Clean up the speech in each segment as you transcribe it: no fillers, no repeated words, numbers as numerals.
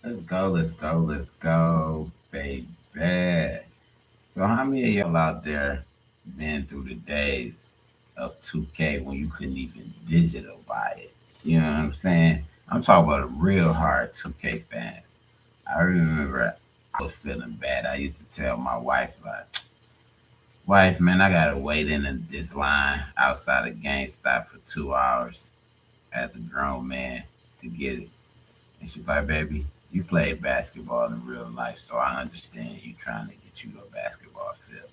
Let's go, baby. So how many of y'all out there been through the days of 2K when you couldn't even digital buy it? You know what I'm saying? I'm talking about a real hard 2K fans. I remember I was feeling bad. I used to tell my wife, like, wife, man, I gotta wait in this line outside of GameStop for 2 hours as a grown man to get it. And she's like, baby, you played basketball in real life, so I understand you trying to get you a basketball field.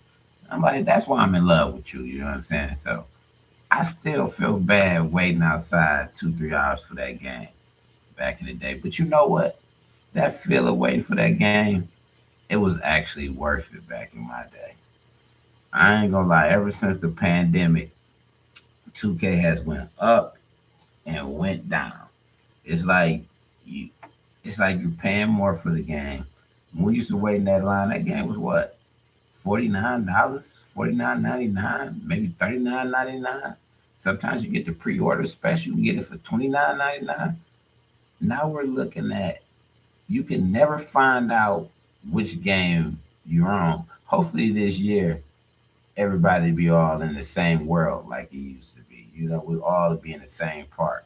I'm like, that's why I'm in love with you. You know what I'm saying? So I still feel bad waiting outside 2, 3 hours for that game back in the day. But you know what? That feeling waiting for that game, it was actually worth it back in my day. I ain't gonna lie. Ever since the pandemic, 2K has went up and went down. It's like you, it's like you're paying more for the game. When we used to wait in that line, that game was what, $49, $49.99, maybe $39.99. Sometimes you get the pre-order special, you get it for $29.99. Now we're looking at, you can never find out which game you're on. Hopefully this year everybody be all in the same world like it used to be. You know, we all be in the same park.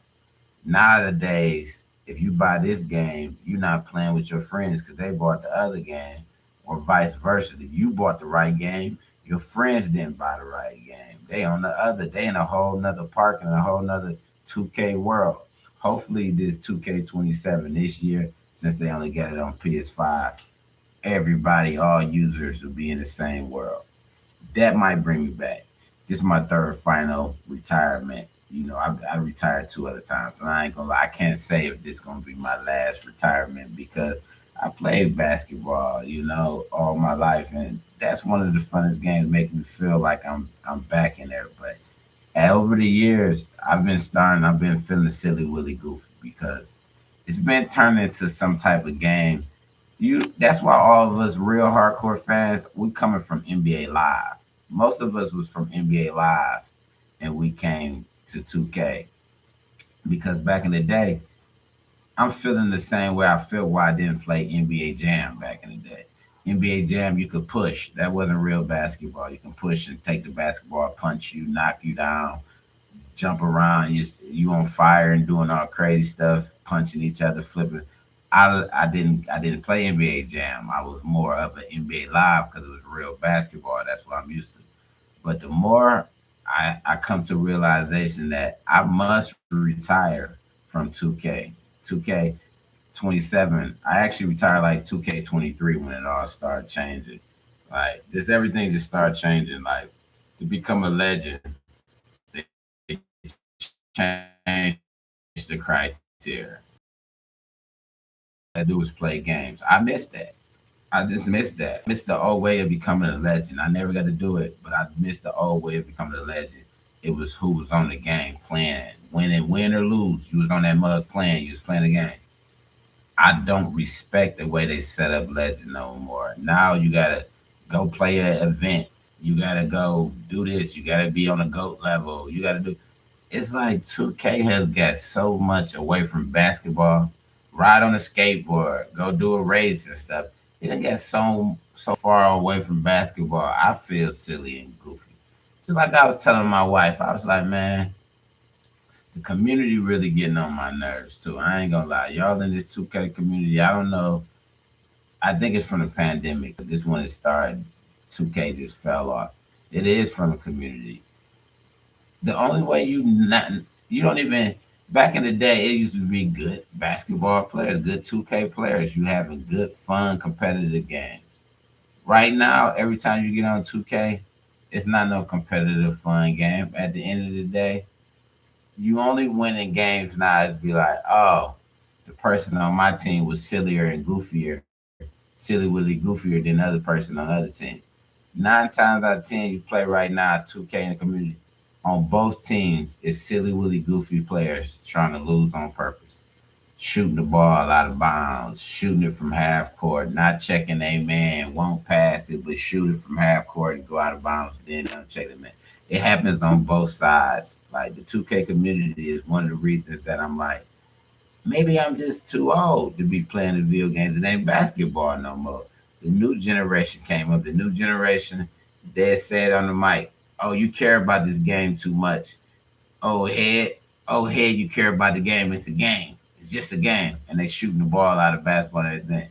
Nowadays, if you buy this game, you're not playing with your friends because they bought the other game, or vice versa. If you bought the right game, your friends didn't buy the right game. They in a whole nother park in a whole nother 2K world. Hopefully, this 2K27 this year, since they only get it on PS5, everybody, all users will be in the same world. That might bring me back. This is my third final retirement. You know, I retired two other times, but I ain't gonna lie. I can't say if this gonna be my last retirement because I played basketball, you know, all my life, and that's one of the funnest games. Make me feel like I'm back in there. But over the years, I've been feeling silly, willy, goofy because it's been turned into some type of game. That's why all of us real hardcore fans, we coming from NBA Live. Most of us was from NBA Live, and we came to 2K because back in the day, I'm feeling the same way I felt why I didn't play NBA Jam back in the day. NBA Jam, you could push. That wasn't real basketball. You can push and take the basketball, punch you, knock you down, jump around. You on fire and doing all crazy stuff, punching each other, flipping. I didn't play NBA Jam. I was more of an NBA Live because it was real basketball. That's what I'm used to. But the more I come to realization that I must retire from 2K. 2K27. I actually retired like 2K23 when it all started changing. Like just everything just started changing. Like to become a legend, they changed the criteria. All you gotta do is play games. I missed that. I just missed that. I missed the old way of becoming a legend. I never got to do it, but I missed the old way of becoming a legend. It was who was on the game playing, winning, win or lose. You was on that mug playing. You was playing the game. I don't respect the way they set up legend no more. Now you gotta go play an event. You gotta go do this. You gotta be on a goat level. You gotta do. It's like 2K has got so much away from basketball. Ride on a skateboard, go do a race and stuff. It done got so far away from basketball. I feel silly and goofy. Just like I was telling my wife, I was like, man, the community really getting on my nerves too. I ain't gonna lie, y'all in this 2K community. I don't know. I think it's from the pandemic. This when it started, 2K just fell off. It is from the community. The only way you don't even back in the day it used to be good basketball players, good 2K players, you having good fun competitive games. Right now, every time you get on 2K, it's not no competitive fun game. At the end of the day, you only win in games now is be like, oh, the person on my team was sillier and goofier, silly willy goofier than the other person on the other team. 9 times out of 10, you play right now 2K in the community. On both teams, it's silly willy goofy players trying to lose on purpose, shooting the ball out of bounds, shooting it from half court, not checking a man, won't pass it, but shoot it from half court and go out of bounds, then don't check the man. It happens on both sides. Like the 2K community is one of the reasons that I'm like, Maybe I'm just too old to be playing the video games. It ain't basketball no more. The new generation came up. The new generation, they said on the mic, "Oh, you care about this game too much. Oh head, oh head, you care about the game. It's a game. It's just a game." And they shooting the ball out of basketball and everything.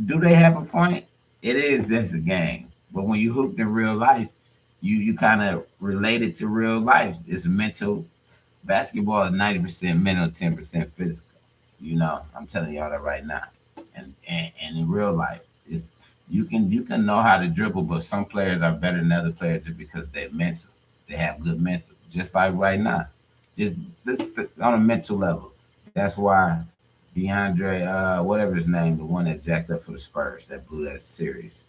Do they have a point? It is just a game. But when you hooped in real life, you kind of relate it to real life. It's mental. Basketball is 90% mental, 10% physical. I'm telling y'all that right now. And in real life, it's you can know how to dribble, but some players are better than other players just because they're mental. They have good mental. Just like right now. Just this on a mental level. That's why DeAndre, whatever his name, the one that jacked up for the Spurs, that blew that series.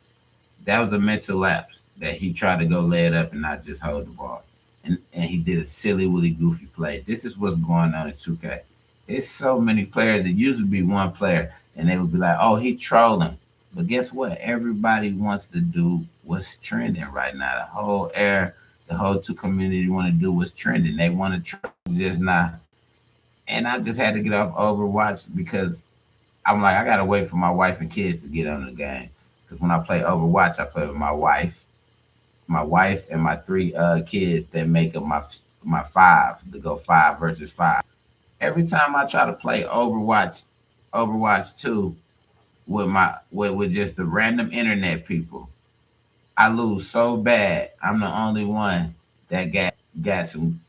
That was a mental lapse that he tried to go lay it up and not just hold the ball. And he did a silly, willy, goofy play. This is what's going on in 2K. It's so many players. It used to be one player, and they would be like, "Oh, he trolling." But guess what? Everybody wants to do what's trending right now. The whole two community want to do what's trending. They want to try just not. And I just had to get off Overwatch because I'm like, I gotta wait for my wife and kids to get on the game. Because when I play Overwatch, I play with my wife and my three kids that make up my five to go 5 versus 5. Every time I try to play Overwatch 2 with just the random internet people, I lose so bad. I'm the only one that got some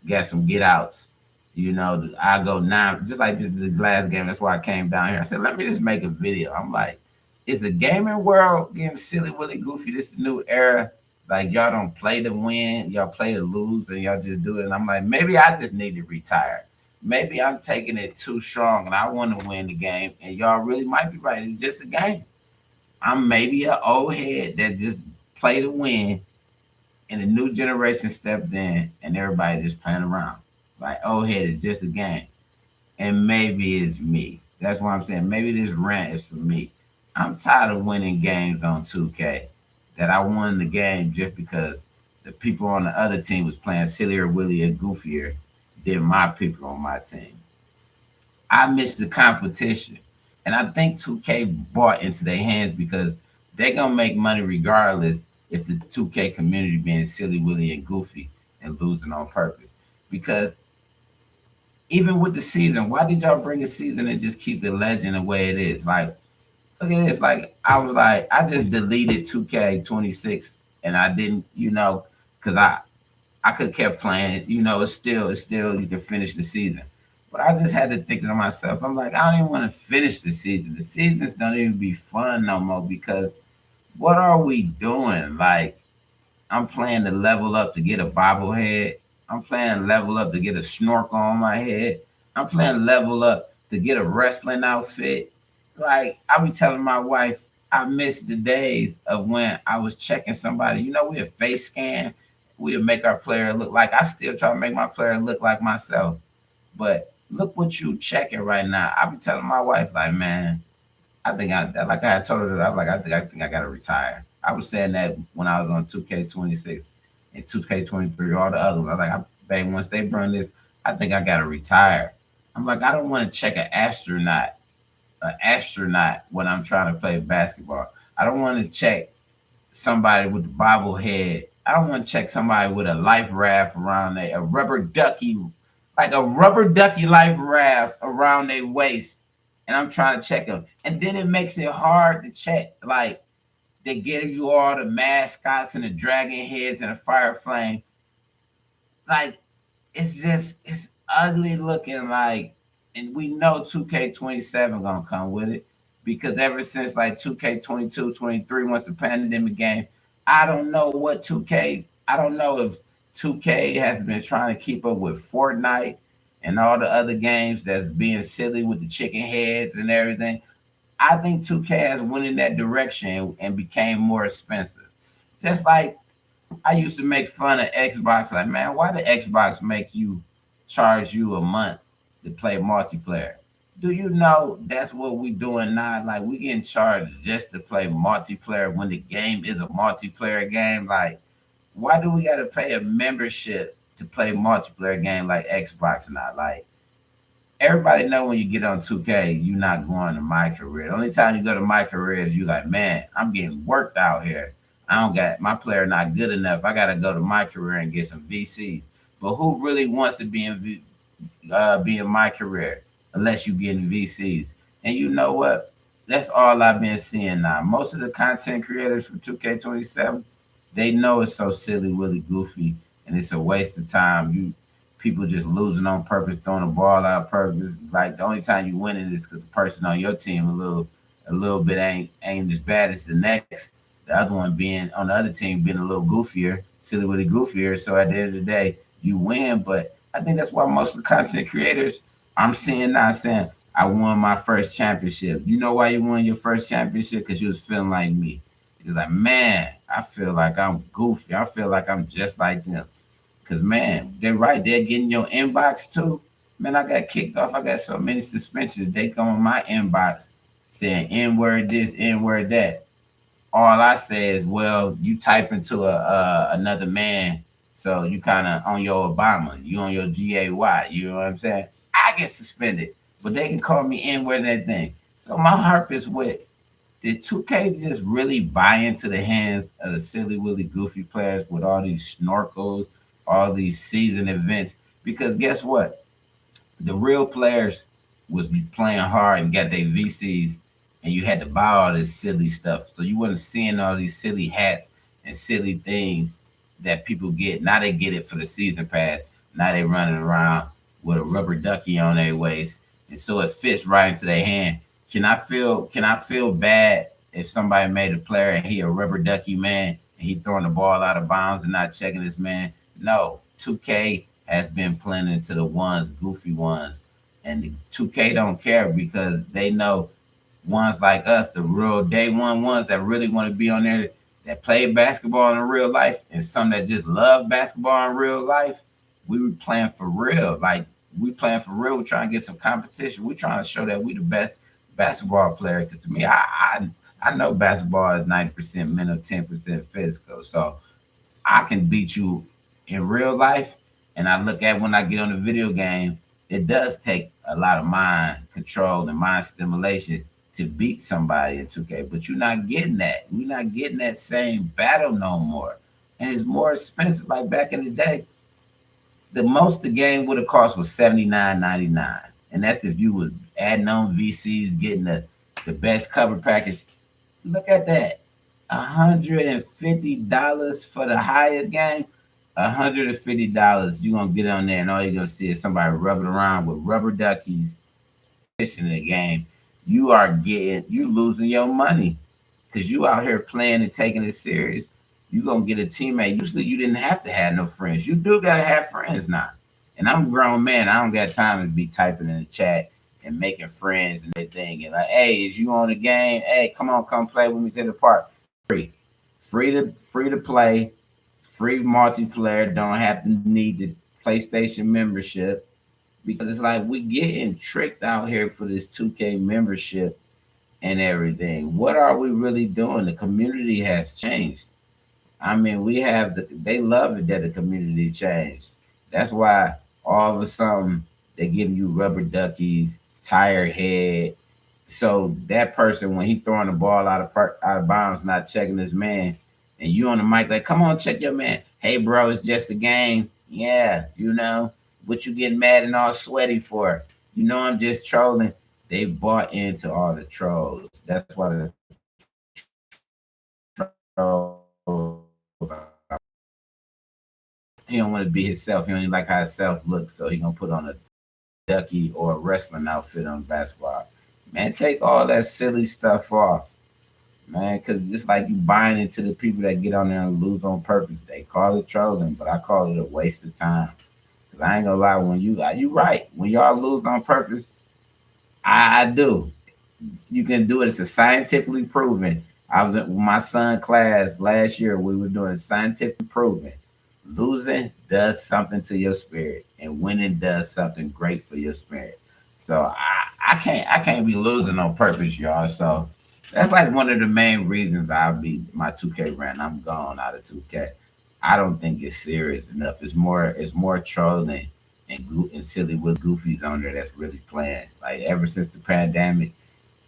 get outs. I go 9, just like the last game. That's why I came down here. I said, let me just make a video. I'm like, is the gaming world getting silly, willy, goofy? This is a new era. Like y'all don't play to win, y'all play to lose, and y'all just do it. And I'm like, maybe I just need to retire. Maybe I'm taking it too strong, and I want to win the game. And y'all really might be right. It's just a game. I'm maybe an old head that just play to win, and the new generation stepped in, and everybody just playing around. Like old head is just a game, and maybe it's me. That's what I'm saying. Maybe this rant is for me. I'm tired of winning games on 2K. That I won the game just because the people on the other team was playing sillier, willy, and goofier than my people on my team. I missed the competition. And I think 2K bought into their hands because they're gonna make money regardless if the 2K community being silly, willy, and goofy and losing on purpose. Because even with the season, why did y'all bring a season and just keep the legend the way it is? Like, look at this. Like, I was like, I just deleted 2K26 and I didn't, because I could have kept playing it. It's still you can finish the season. But I just had to think to myself, I'm like, I don't even want to finish the season. The seasons don't even be fun no more because what are we doing? Like, I'm playing to level up to get a bobblehead. I'm playing level up to get a snorkel on my head. I'm playing level up to get a wrestling outfit. Like, I be telling my wife, I miss the days of when I was checking somebody. We'd face scan. We'd make our player look like, I still try to make my player look like myself. But look what you checking right now. I be telling my wife, like, man, I think like I told her, I was like, I think I gotta retire. I was saying that when I was on 2K26 and 2K23, all the other ones. I was like, babe, once they burn this, I think I gotta retire. I'm like, I don't want to check an astronaut when I'm trying to play basketball. I don't want to check somebody with the bobblehead. I don't want to check somebody with a life raft around a rubber ducky, like a rubber ducky life raft around their waist. And I'm trying to check them. And then it makes it hard to check. Like, they give you all the mascots and the dragon heads and the fire flame. Like, it's ugly looking. Like, and we know 2K27 gonna come with it because ever since like 2K22, 23, once the pandemic game, I don't know what 2K. I don't know if 2K has been trying to keep up with Fortnite and all the other games that's being silly with the chicken heads and everything. I think 2K has went in that direction and became more expensive. Just like I used to make fun of Xbox, like, man, why did Xbox make you charge you a month to play multiplayer? Do you know that's what we doing now? Like, we getting charged just to play multiplayer when the game is a multiplayer game. Like, why do we got to pay a membership to play multiplayer game like Xbox now? Like, everybody know when you get on 2K, you're not going to my career. The only time you go to my career is you like, man, I'm getting worked out here. I don't got my player not good enough. I gotta go to my career and get some VCs. But who really wants to be in my career unless you get in VCs? And you know what? That's all I've been seeing now. Most of the content creators for 2K27, they know it's so silly, really goofy, and it's a waste of time. You people just losing on purpose, throwing the ball out of purpose. Like the only time you winning is because the person on your team a little bit ain't as bad as the next. The other one being on the other team being a little goofier, silly with goofier. So at the end of the day, you win. But I think that's why most of the content creators I'm seeing now saying I won my first championship. You know why you won your first championship? Because you was feeling like me. You're like, man, I feel like I'm goofy. I feel like I'm just like them. Cause man, they're right. They're getting your inbox too. Man, I got kicked off. I got so many suspensions. They come in my inbox saying N word this, N word that. All I say is, well, you type into a another man, so you kind of on your Obama, you on your GAY. You know what I'm saying? I get suspended, but they can call me N word that thing. So my heart is with. Did 2K just really buy into the hands of the silly, willy, goofy players with all these snorkels, all these season events? Because guess what? The real players was playing hard and got their VCs, and you had to buy all this silly stuff. So you wasn't seeing all these silly hats and silly things that people get. Now they get it for the season pass. Now they running around with a rubber ducky on their waist, and so it fits right into their hand. Can I feel bad if somebody made a player and he a rubber ducky man and he throwing the ball out of bounds and not checking his man? No, 2K has been playing into the ones, goofy ones, and the 2K don't care because they know ones like us, the real day one ones that really want to be on there, that play basketball in real life, and some that just love basketball in real life. We were playing for real, like we playing for real. We're trying to get some competition. We're trying to show that we the best basketball player. Because to me, I know basketball is 90% mental, 10% physical. So I can beat you in real life. And I look at when I get on the video game, it does take a lot of mind control and mind stimulation to beat somebody in 2K. But you're not getting that. We're not getting that same battle no more. And it's more expensive. Like back in the day, the most the game would have cost was $79.99. And that's if you was adding on VCs, getting the best cover package. Look at that. $150 for the highest game. $150. You're gonna get on there and all you're gonna see is somebody rubbing around with rubber duckies in the game. You losing your money because you out here playing and taking it serious. You gonna get a teammate. Usually you didn't have to have no friends. You do gotta have friends now. And I'm a grown man. I don't got time to be typing in the chat and making friends and everything. And like, hey, is you on the game? Hey, come play with me to the park. Free. Free to play, free multiplayer. Don't have to need the PlayStation membership. Because it's like we getting tricked out here for this 2K membership and everything. What are we really doing? The community has changed. I mean, they love it that the community changed. That's why all of a sudden they give you rubber duckies, tired head. So that person, when he throwing the ball out of bounds, not checking his man, and you on the mic like, come on, check your man. Hey, bro, it's just a game. Yeah, what you getting mad and all sweaty for? I'm just trolling. They bought into all the trolls. That's why the trolls. He don't want to be himself. He don't even like how his self looks, so he gonna put on a ducky or a wrestling outfit on basketball. Man, take all that silly stuff off, man, because it's like you buying into the people that get on there and lose on purpose. They call it trolling, but I call it a waste of time. Cause I ain't gonna lie, when you right, when y'all lose on purpose, I do. You can do it. It's a scientifically proven. I was in my son class last year. We were doing scientific proven. Losing does something to your spirit, and winning does something great for your spirit. So I can't be losing on purpose, y'all. So that's like one of the main reasons I'll be my 2K rant. I'm gone out of 2K. I don't think it's serious enough. It's more trolling and silly with goofies on there that's really playing. Like ever since the pandemic,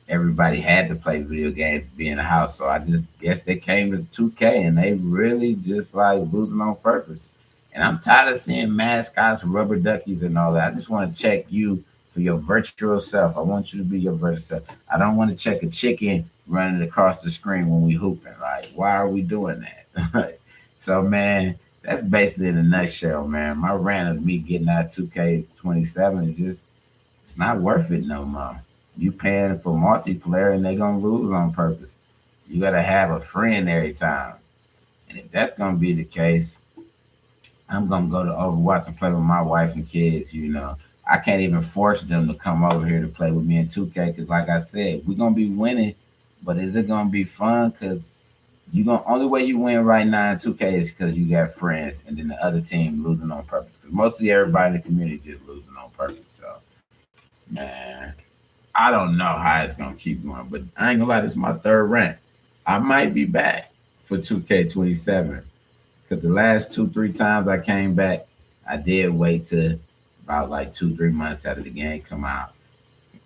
everybody had to play video games, be in the house. So I just guess they came to 2K and they really just like losing on purpose. And I'm tired of seeing mascots, rubber duckies, and all that. I just want to check you for your virtual self. I want you to be your virtual self. I don't want to check a chicken running across the screen when we hooping. Like, why are we doing that? So, man, that's basically in a nutshell, man. My rant of me getting out 2K27 is just it's not worth it no more. You paying for multiplayer and they gonna lose on purpose. You gotta have a friend every time. And if that's gonna be the case, I'm gonna go to Overwatch and play with my wife and kids. I can't even force them to come over here to play with me in 2K because, like I said, we're gonna be winning. But is it gonna be fun? Because you gonna only way you win right now in 2K is because you got friends, and then the other team losing on purpose. Because mostly everybody in the community just losing on purpose. So, man, I don't know how it's gonna keep going, but I ain't gonna lie, this is my third rant. I might be back for 2K27 because the last 2, 3 times I came back, I did wait to about like 2, 3 months after the game come out,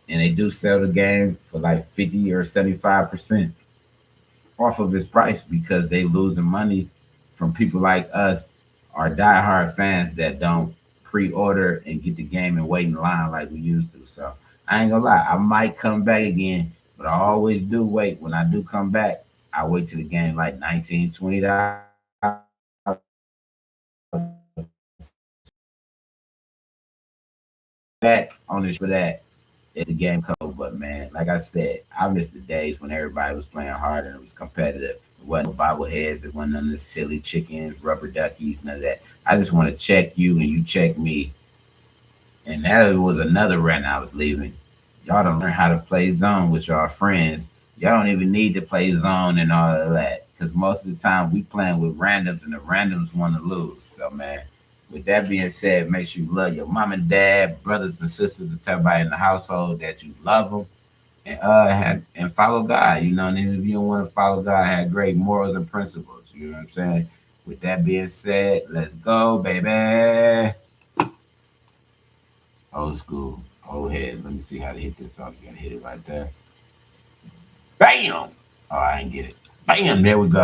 and they do sell the game for like 50 or 75% off of its price because they losing money from people like us, our diehard fans that don't pre-order and get the game and wait in line like we used to. So I ain't gonna lie, I might come back again, but I always do wait. When I do come back, I wait till the game like 19, $20 back on this for that. It's a game code, but man, like I said, I miss the days when everybody was playing hard and it was competitive. It wasn't no bobbleheads, it wasn't none of the silly chickens, rubber duckies, none of that. I just want to check you and you check me. And that was another rant I was leaving. Y'all don't learn how to play zone with y'all friends. Y'all don't even need to play zone and all of that. Because most of the time we playing with randoms and the randoms want to lose. So man, with that being said, make sure you love your mom and dad, brothers and sisters, and everybody in the household that you love them. And follow God. And if you don't want to follow God, have great morals and principles. You know what I'm saying? With that being said, let's go, baby. Old school, old head. Let me see how to hit this off. You gotta hit it right there. Bam! Oh, I didn't get it. Bam! There we go.